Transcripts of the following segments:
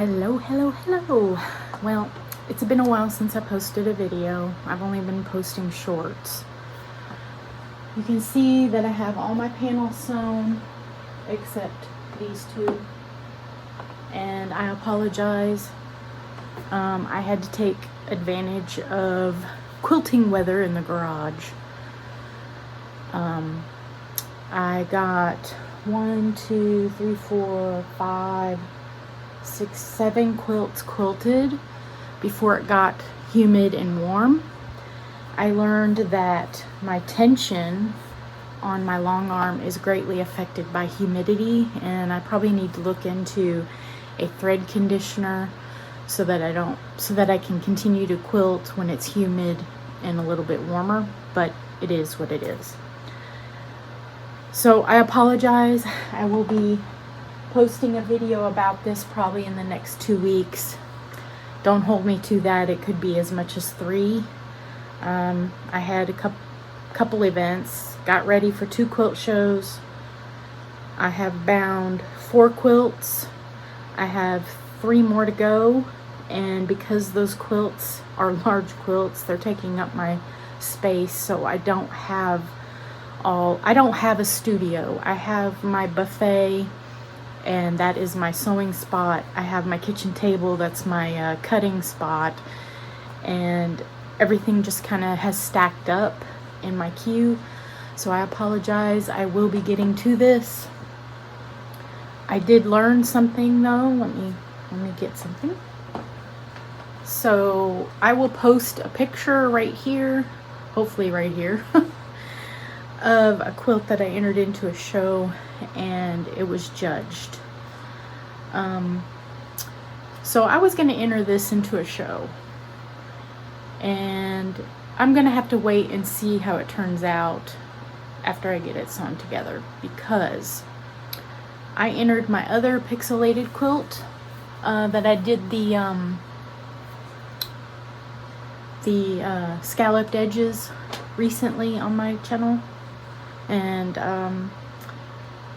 Hello, hello, hello. Well, it's been a while since I posted a video. I've only been posting shorts. You can see that I have all my panels sewn except these two. And I apologize. I had to take advantage of quilting weather in the garage. I got 1, 2, 3, 4, 5, 6, 7 quilts quilted before it got humid and warm. I learned that my tension on my long arm is greatly affected by humidity, and I probably need to look into a thread conditioner so that I can continue to quilt when it's humid and a little bit warmer, but it is what it is. So I apologize. I will be posting a video about this probably in the next 2 weeks. Don't hold me to that. It could be as much as 3. I had a couple events, got ready for 2 quilt shows. I have bound 4 quilts. I have 3 more to go, and because those quilts are large quilts, they're taking up my space, so I don't have a studio. I have my buffet, and that is my sewing spot. I have my kitchen table, that's my cutting spot, and everything just kind of has stacked up in my queue. So I apologize. I will be getting to this. I did learn something though. Let me get something. So I will post a picture right here, hopefully right here, of a quilt that I entered into a show and it was judged. So I was going to enter this into a show, and I'm going to have to wait and see how it turns out after I get it sewn together, because I entered my other pixelated quilt that I did the scalloped edges recently on my channel, and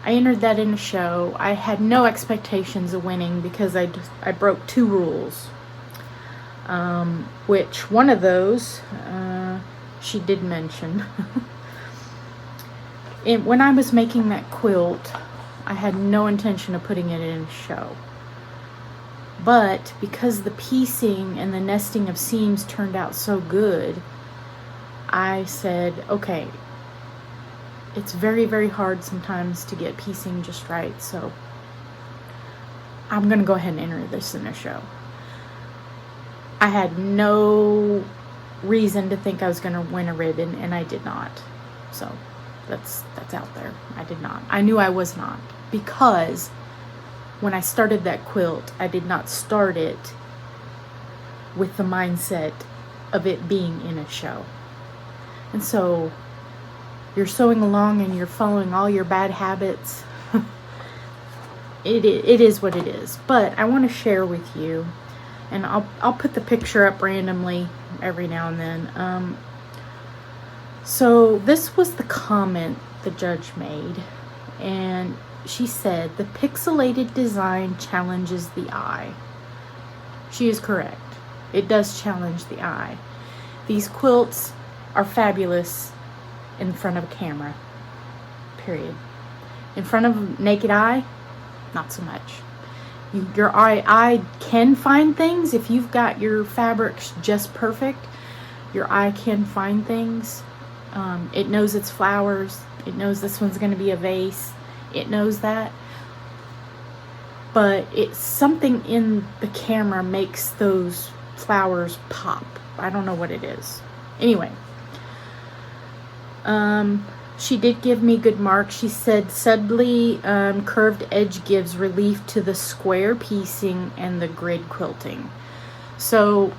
I entered that in a show. I had no expectations of winning because I broke 2 rules, which one of those she did mention. When I was making that quilt, I had no intention of putting it in a show. But because the piecing and the nesting of seams turned out so good, I said, okay, it's very, very hard sometimes to get piecing just right, so I'm going to go ahead and enter this in a show. I had no reason to think I was going to win a ribbon, and I did not. So that's out there. I did not. I knew I was not, because when I started that quilt, I did not start it with the mindset of it being in a show. And so you're sewing along and you're following all your bad habits. It is what it is. But I want to share with you, and I'll put the picture up randomly every now and then. So this was the comment the judge made, and she said, the pixelated design challenges the eye. She is correct. It does challenge the eye. These quilts are fabulous in front of a camera, period. In front of naked eye, not so much. Your eye can find things. If you've got your fabrics just perfect, your eye can find things. It knows it's flowers. It knows this one's going to be a vase. It knows that. But it's something in the camera makes those flowers pop. I don't know what it is. Anyway. She did give me good marks. She said subtly curved edge gives relief to the square piecing and the grid quilting. So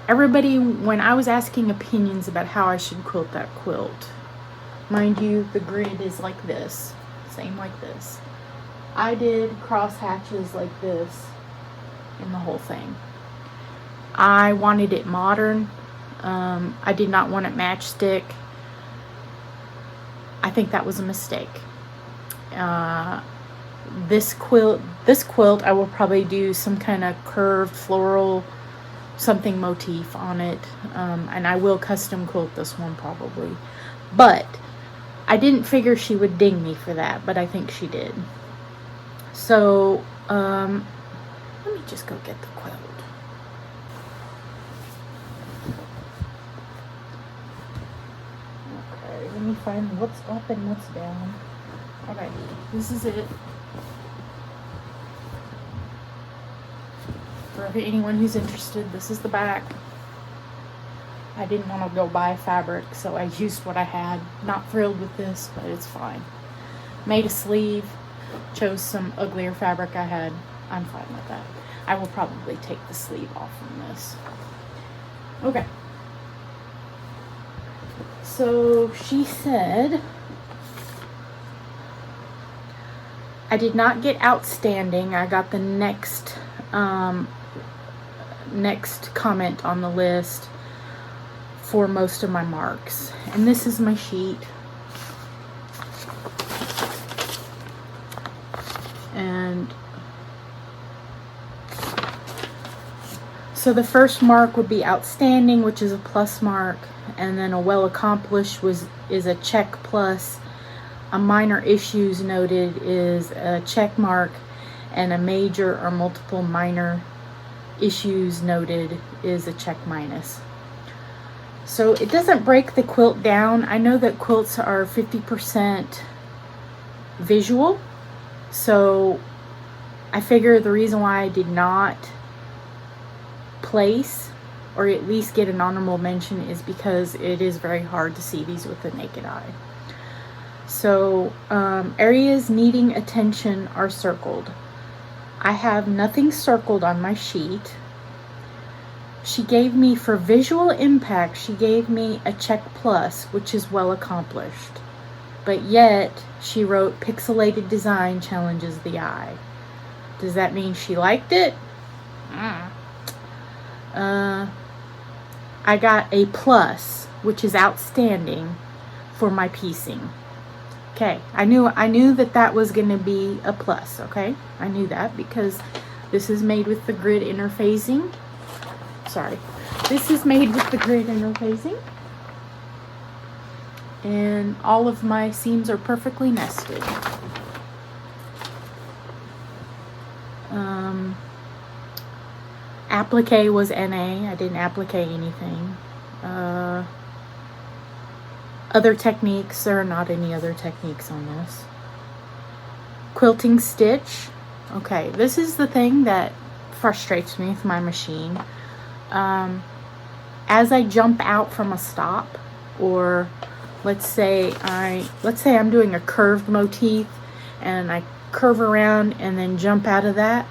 everybody, when I was asking opinions about how I should quilt that quilt, mind you, the grid is like this, same like this. I did cross hatches like this in the whole thing. I wanted it modern. I did not want it matchstick. I think that was a mistake. this quilt I will probably do some kind of curved floral something motif on it, and I will custom quilt this one probably, but I didn't figure she would ding me for that, but I think she did. So let me just go get the quilt. Okay, let me find what's up and what's down. Okay, this is it. For anyone who's interested, this is the back. I didn't want to go buy fabric, so I used what I had. Not thrilled with this, but it's fine. Made a sleeve, chose some uglier fabric I had. I'm fine with that. I will probably take the sleeve off from this. Okay. So she said, I did not get outstanding. I got the next comment on the list for most of my marks. And this is my sheet. And so the first mark would be outstanding, which is a plus mark, and then a well accomplished is a check plus. A minor issues noted is a check mark, and a major or multiple minor issues noted is a check minus. So it doesn't break the quilt down. I know that quilts are 50% visual, so I figure the reason why I did not place or at least get an honorable mention is because it is very hard to see these with the naked eye. So areas needing attention are circled. I have nothing circled on my sheet. She gave me, for visual impact, she gave me a check plus, which is well accomplished. But yet, she wrote pixelated design challenges the eye. Does that mean she liked it? I got a plus, which is outstanding, for my piecing. Okay, I knew that was going to be a plus, okay? I knew that because this is made with the grid interfacing. Sorry. This is made with the grid interfacing. And all of my seams are perfectly nested. Applique was NA. I didn't applique anything. Other techniques, there are not any other techniques on this. Quilting stitch. Okay, this is the thing that frustrates me with my machine. As I jump out from a stop, or let's say I'm doing a curved motif and I curve around and then jump out of that,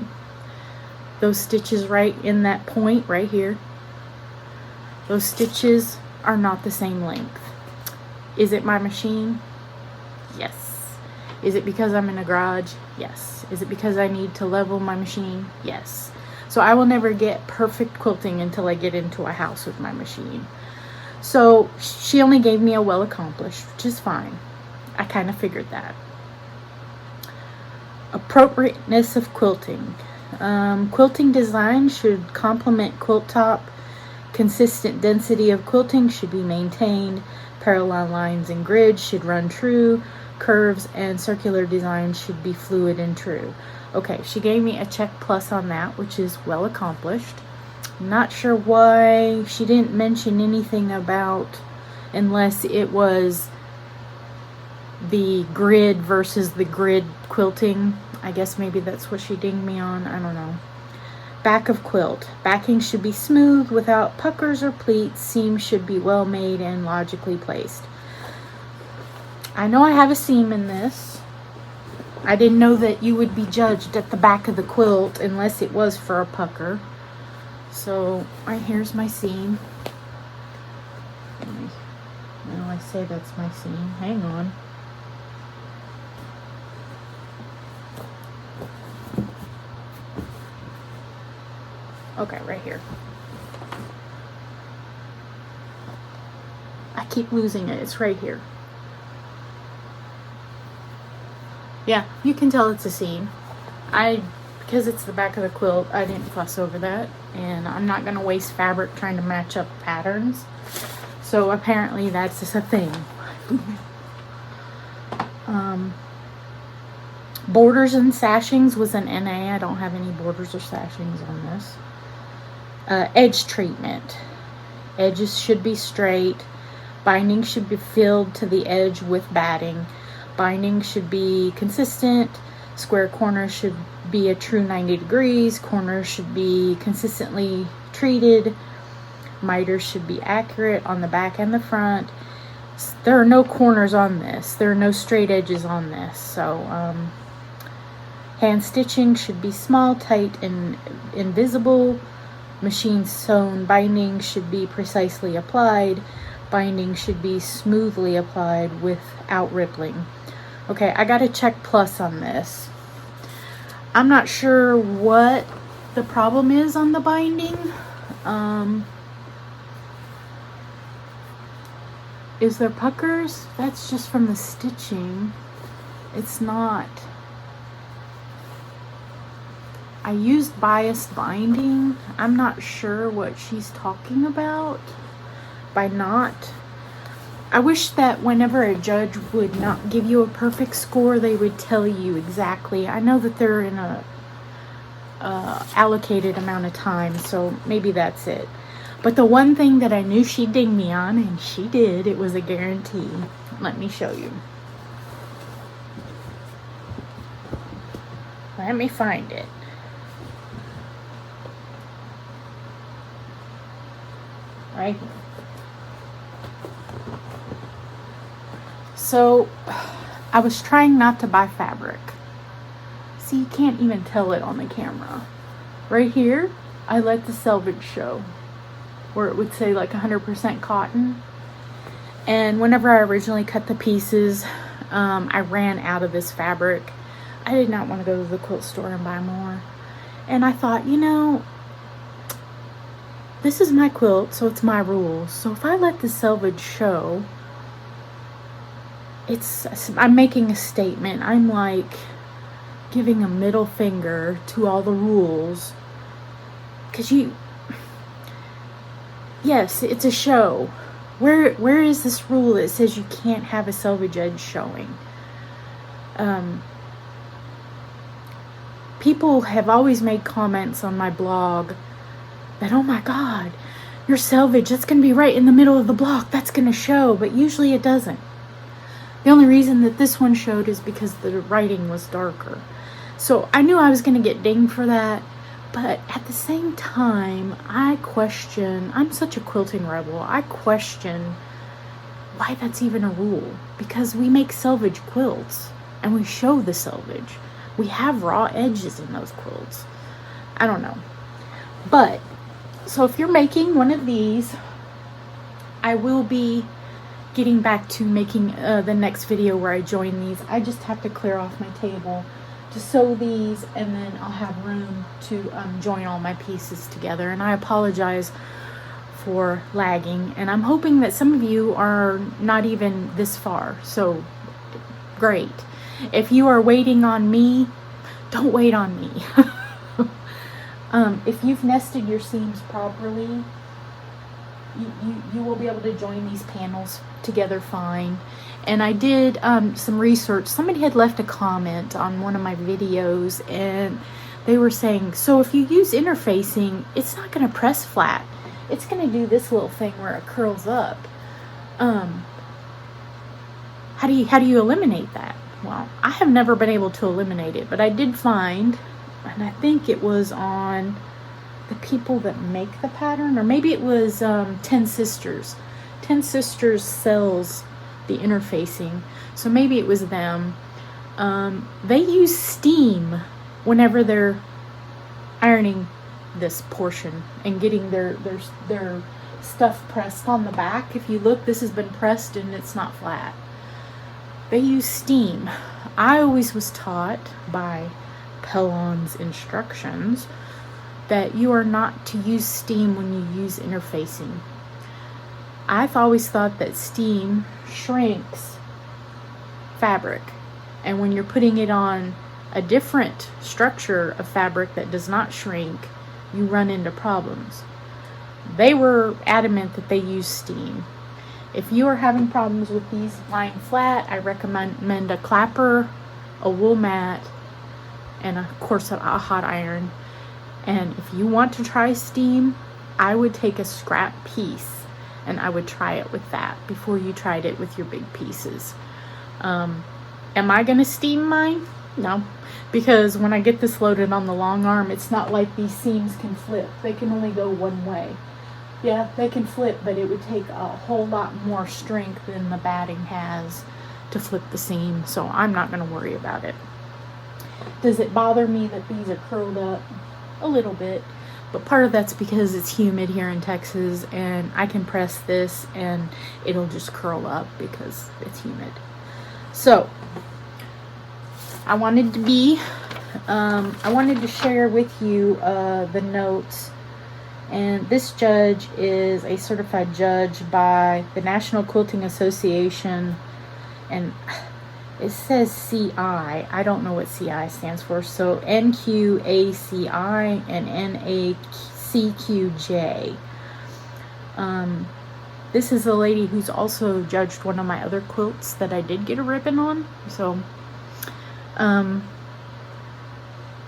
those stitches right in that point right here, those stitches are not the same length. Is it my machine? Yes. Is it because I'm in a garage? Yes. Is it because I need to level my machine? Yes. So I will never get perfect quilting until I get into a house with my machine. So she only gave me a well accomplished, which is fine. I kind of figured that. Appropriateness of quilting. Quilting design should complement quilt top. Consistent density of quilting should be maintained. Parallel lines and grids should run true. Curves and circular designs should be fluid and true. Okay, she gave me a check plus on that, which is well accomplished. Not sure why she didn't mention anything about, unless it was the grid versus the grid quilting. I guess maybe that's what she dinged me on. I don't know. Back of quilt. Backing should be smooth without puckers or pleats. Seams should be well made and logically placed. I know I have a seam in this. I didn't know that you would be judged at the back of the quilt unless it was for a pucker. So right here's my seam. Well, I say that's my seam. Hang on. Okay, right here. I keep losing it. It's right here. Yeah, you can tell it's a seam. Because it's the back of the quilt, I didn't fuss over that. And I'm not going to waste fabric trying to match up patterns. So apparently that's just a thing. Borders and sashings was an NA. I don't have any borders or sashings on this. Edge treatment. Edges should be straight. Binding should be filled to the edge with batting. Binding should be consistent. Square corners should be a true 90 degrees. Corners should be consistently treated. Miters should be accurate on the back and the front. There are no corners on this. There are no straight edges on this. So, hand stitching should be small, tight, and invisible. Machine sewn binding should be precisely applied. Binding should be smoothly applied without rippling. Okay, I got to check plus on this. I'm not sure what the problem is on the binding. Is there puckers? That's just from the stitching. It's not. I used biased binding. I'm not sure what she's talking about by not. I wish that whenever a judge would not give you a perfect score, they would tell you exactly. I know that they're in a allocated amount of time, so maybe that's it. But the one thing that I knew she'd ding me on, and she did, it was a guarantee. Let me show you. Let me find it. Right here. So, I was trying not to buy fabric. See, you can't even tell it on the camera. Right here, I let the selvage show, where it would say like 100% cotton. And whenever I originally cut the pieces, I ran out of this fabric. I did not want to go to the quilt store and buy more. And I thought, you know, this is my quilt, so it's my rules. So if I let the selvage show, I'm making a statement. I'm like giving a middle finger to all the rules. Because yes, it's a show. Where is this rule that says you can't have a selvage edge showing? People have always made comments on my blog that, oh my God, your selvage, that's going to be right in the middle of the block. That's going to show, but usually it doesn't. The only reason that this one showed is because the writing was darker. So I knew I was going to get dinged for that. But at the same time, I'm such a quilting rebel. I question why that's even a rule. Because we make selvage quilts and we show the selvage. We have raw edges in those quilts. I don't know. But, so if you're making one of these, I will be getting back to making the next video where I join these. I just have to clear off my table to sew these, and then I'll have room to join all my pieces together. And I apologize for lagging, and I'm hoping that some of you are not even this far, so great. If you are waiting on me, don't wait on me. If you've nested your seams properly, you will be able to join these panels together fine. And I did some research. Somebody had left a comment on one of my videos, and they were saying, so if you use interfacing, it's not going to press flat. It's going to do this little thing where it curls up. How do you eliminate that? Well, I have never been able to eliminate it, but I did find, and I think it was on the people that make the pattern, or maybe it was 10 Sisters. 10 Sisters sells the interfacing, so maybe it was them. They use steam whenever they're ironing this portion and getting their stuff pressed on the back. If you look, this has been pressed and it's not flat. They use steam. I always was taught by Pellon's instructions that you are not to use steam when you use interfacing. I've always thought that steam shrinks fabric. And when you're putting it on a different structure of fabric that does not shrink, you run into problems. They were adamant that they use steam. If you are having problems with these lying flat, I recommend a clapper, a wool mat, and of course a hot iron. And if you want to try steam, I would take a scrap piece and I would try it with that before you tried it with your big pieces. Am I going to steam mine? No, because when I get this loaded on the long arm, it's not like these seams can flip. They can only go one way. Yeah, they can flip, but it would take a whole lot more strength than the batting has to flip the seam, so I'm not going to worry about it. Does it bother me that these are curled up? A little bit, but part of that's because it's humid here in Texas, and I can press this and it'll just curl up because it's humid. So I wanted to share with you the notes. And this judge is a certified judge by the National Quilting Association, and it says CI. I don't know what CI stands for. So NQACI and NACQJ. This is a lady who's also judged one of my other quilts that I did get a ribbon on. So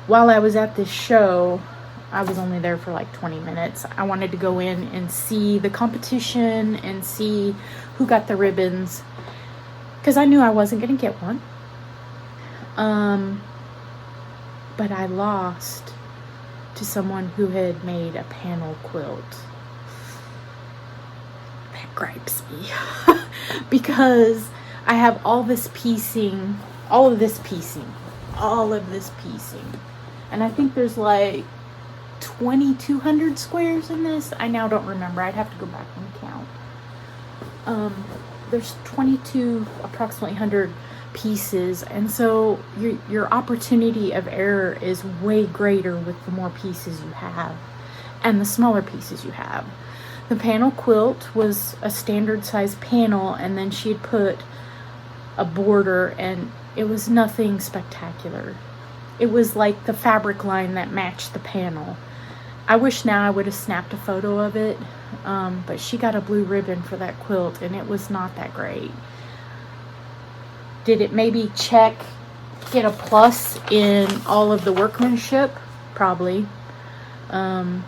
while I was at this show, I was only there for like 20 minutes. I wanted to go in and see the competition and see who got the ribbons, because I knew I wasn't going to get one. But I lost to someone who had made a panel quilt. That gripes me. Because I have all of this piecing. And I think there's like 2,200 squares in this. I now don't remember. I'd have to go back and count. There's approximately 100 pieces, and so your opportunity of error is way greater with the more pieces you have and the smaller pieces you have. The panel quilt was a standard size panel, and then she had put a border, and it was nothing spectacular. It was like the fabric line that matched the panel. I wish now I would have snapped a photo of it, but she got a blue ribbon for that quilt, and it was not that great. Did it maybe get a plus in all of the workmanship? Probably. The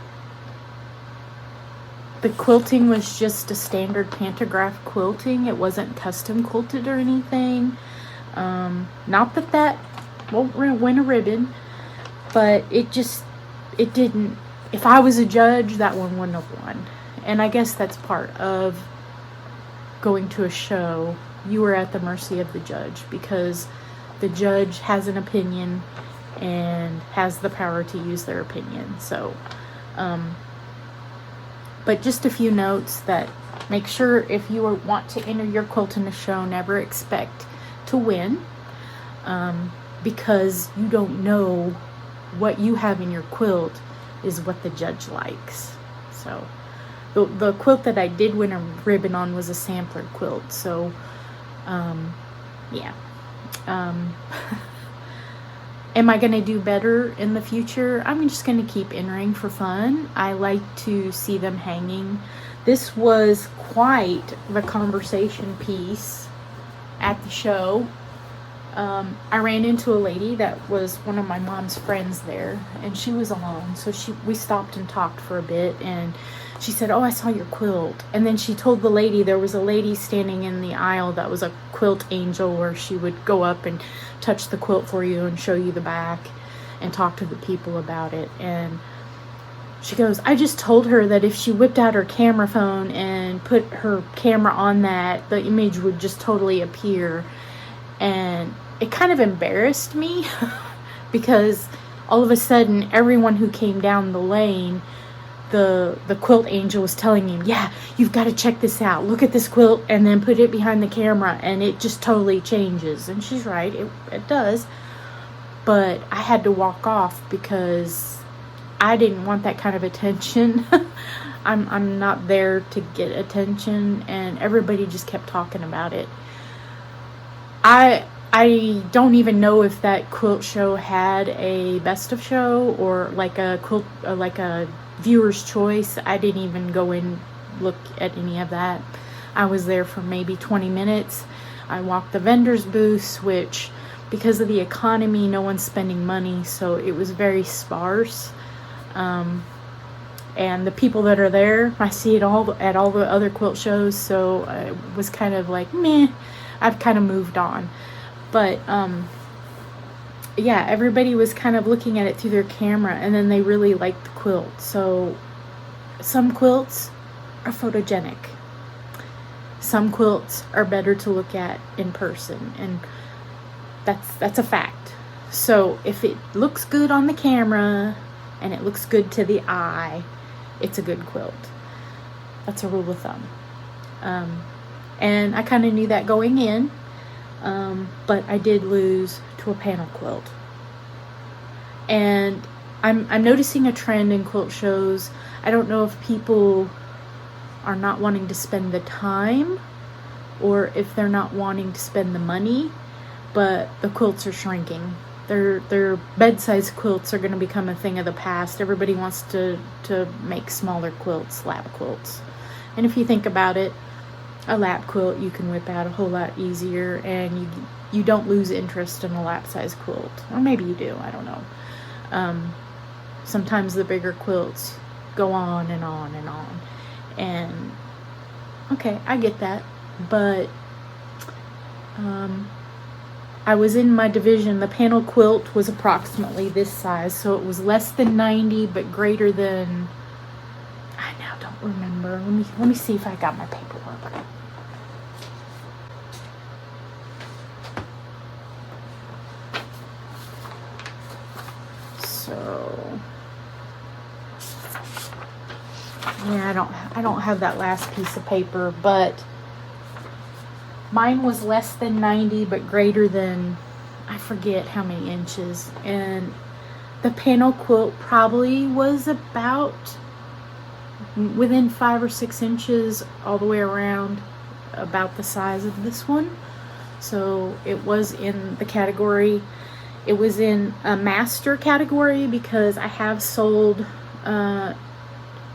quilting was just a standard pantograph quilting. It wasn't custom quilted or anything. Not that won't win a ribbon, but it didn't. If I was a judge, that one wouldn't have won. And I guess that's part of going to a show. You are at the mercy of the judge, because the judge has an opinion and has the power to use their opinion. So, but just a few notes that make sure if you want to enter your quilt in a show, never expect to win, because you don't know what you have in your quilt is what the judge likes. So the quilt that I did win a ribbon on was a sampler quilt. So yeah. Am I going to do better in the future? I'm just going to keep entering for fun. I like to see them hanging. This was quite the conversation piece at the show. I ran into a lady that was one of my mom's friends there, and she was alone. So we stopped and talked for a bit, and she said, "Oh, I saw your quilt." And then she told the lady there was a lady standing in the aisle that was a quilt angel, where she would go up and touch the quilt for you and show you the back and talk to the people about it. And she goes, "I just told her that if she whipped out her camera phone and put her camera on that, the image would just totally appear." And it kind of embarrassed me because all of a sudden everyone who came down the lane, the quilt angel was telling me, "Yeah, you've got to check this out. Look at this quilt and then put it behind the camera and it just totally changes." And she's right, it does. But I had to walk off because I didn't want that kind of attention. I'm not there to get attention, and everybody just kept talking about it. I don't even know if that quilt show had a best of show or like a quilt, like a viewer's choice. I didn't even go in look at any of that. I was there for maybe 20 minutes. I walked the vendors booths, which because of the economy, no one's spending money, so it was very sparse. And the people that are there, I see it all at all the other quilt shows, so it was kind of like, meh, I've kind of moved on. But yeah, everybody was kind of looking at it through their camera, and then they really liked the quilt. So some quilts are photogenic. Some quilts are better to look at in person, and that's a fact. So if it looks good on the camera and it looks good to the eye, it's a good quilt. That's a rule of thumb. And I kind of knew that going in, but I did lose to a panel quilt. And I'm noticing a trend in quilt shows. I don't know if people are not wanting to spend the time or if they're not wanting to spend the money, but the quilts are shrinking. Their bed-size quilts are going to become a thing of the past. Everybody wants to make smaller quilts, lap quilts. And if you think about it, a lap quilt you can whip out a whole lot easier, and you don't lose interest in a lap-size quilt. Or maybe you do, I don't know. Sometimes the bigger quilts go on and on and on. And okay, I get that, but I was in my division. The panel quilt was approximately this size, so it was less than 90 but greater than, I now don't remember. Let me see if I got my paperwork. So yeah, I don't have that last piece of paper, but mine was less than 90 but greater than, I forget how many inches. And the panel quilt probably was about within 5 or 6 inches all the way around, about the size of this one. So it was in the category, it was in a master category, because I have sold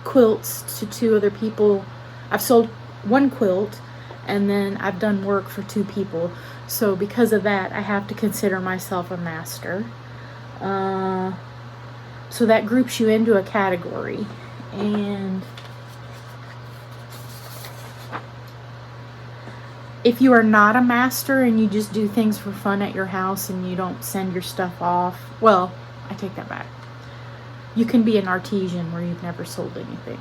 quilts to 2 other people. I've sold 1 quilt, and then I've done work for 2 people. So because of that, I have to consider myself a master. So that groups you into a category. And if you are not a master and you just do things for fun at your house and you don't send your stuff off, well, I take that back. You can be an artisan where you've never sold anything.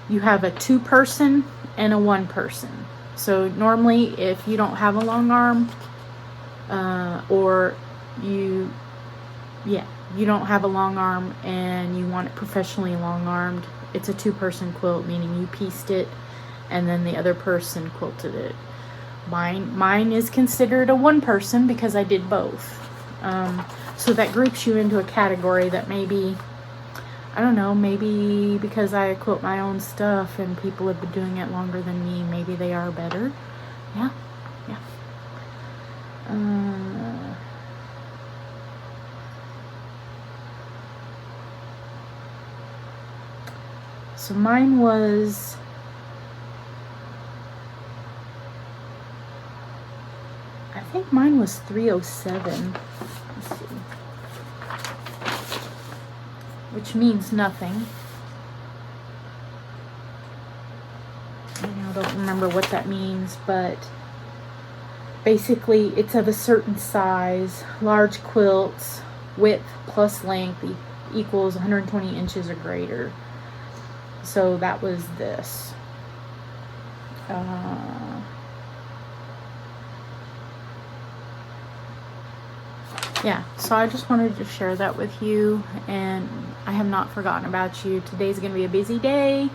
You have a 2-person and a 1-person. So normally if you don't have a long arm, or you don't have a long arm and you want it professionally long armed, it's a 2-person quilt, meaning you pieced it and then the other person quilted it. Mine is considered a 1-person because I did both. So that groups you into a category that maybe, I don't know, maybe because I quilt my own stuff and people have been doing it longer than me, maybe they are better. Yeah. So mine was, I think mine was 307. Let's see. Which means nothing. I now don't remember what that means, but basically it's of a certain size. Large quilts, width plus length equals 120 inches or greater. So that was this. Yeah, so I just wanted to share that with you, and I have not forgotten about you. Today's going to be a busy day.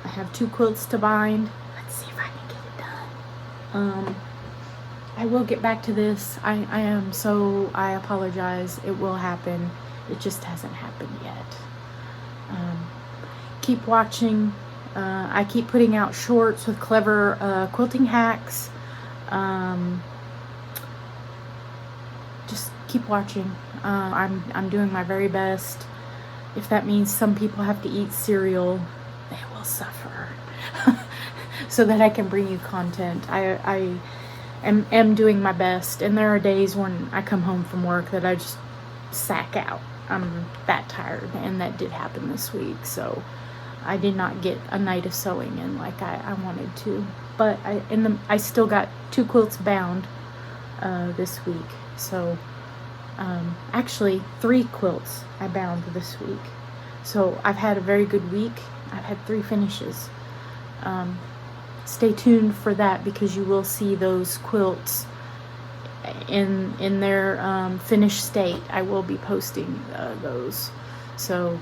I have 2 quilts to bind. Let's see if I can get it done. I will get back to this. I apologize. It will happen. It just hasn't happened yet. Keep watching. I keep putting out shorts with clever quilting hacks. Just keep watching. I'm doing my very best. If that means some people have to eat cereal, they will suffer. So that I can bring you content. I am doing my best, and there are days when I come home from work that I just sack out. I'm that tired, and that did happen this week, so I did not get a night of sewing in like I wanted to. But I still got 2 quilts bound this week. So actually 3 quilts I bound this week. So I've had a very good week. I've had 3 finishes. Stay tuned for that, because you will see those quilts in their finished state. I will be posting those, so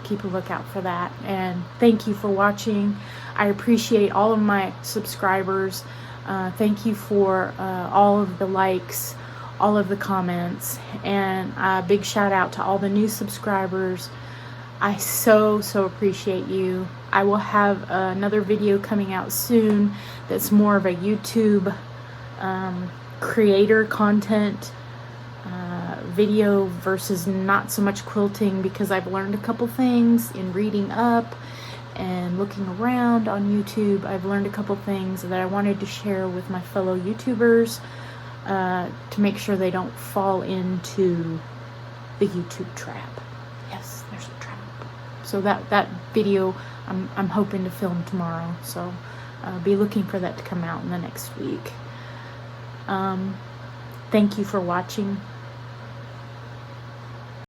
keep a lookout for that. And thank you for watching. I appreciate all of my subscribers. Thank you for all of the likes, all of the comments, and a big shout out to all the new subscribers. I so appreciate you. I will have another video coming out soon that's more of a YouTube creator content video versus not so much quilting, because I've learned a couple things in reading up and looking around on YouTube. I've learned a couple things that I wanted to share with my fellow YouTubers to make sure they don't fall into the YouTube trap. Yes, there's a trap. So that video I'm hoping to film tomorrow, so be looking for that to come out in the next week. Thank you for watching.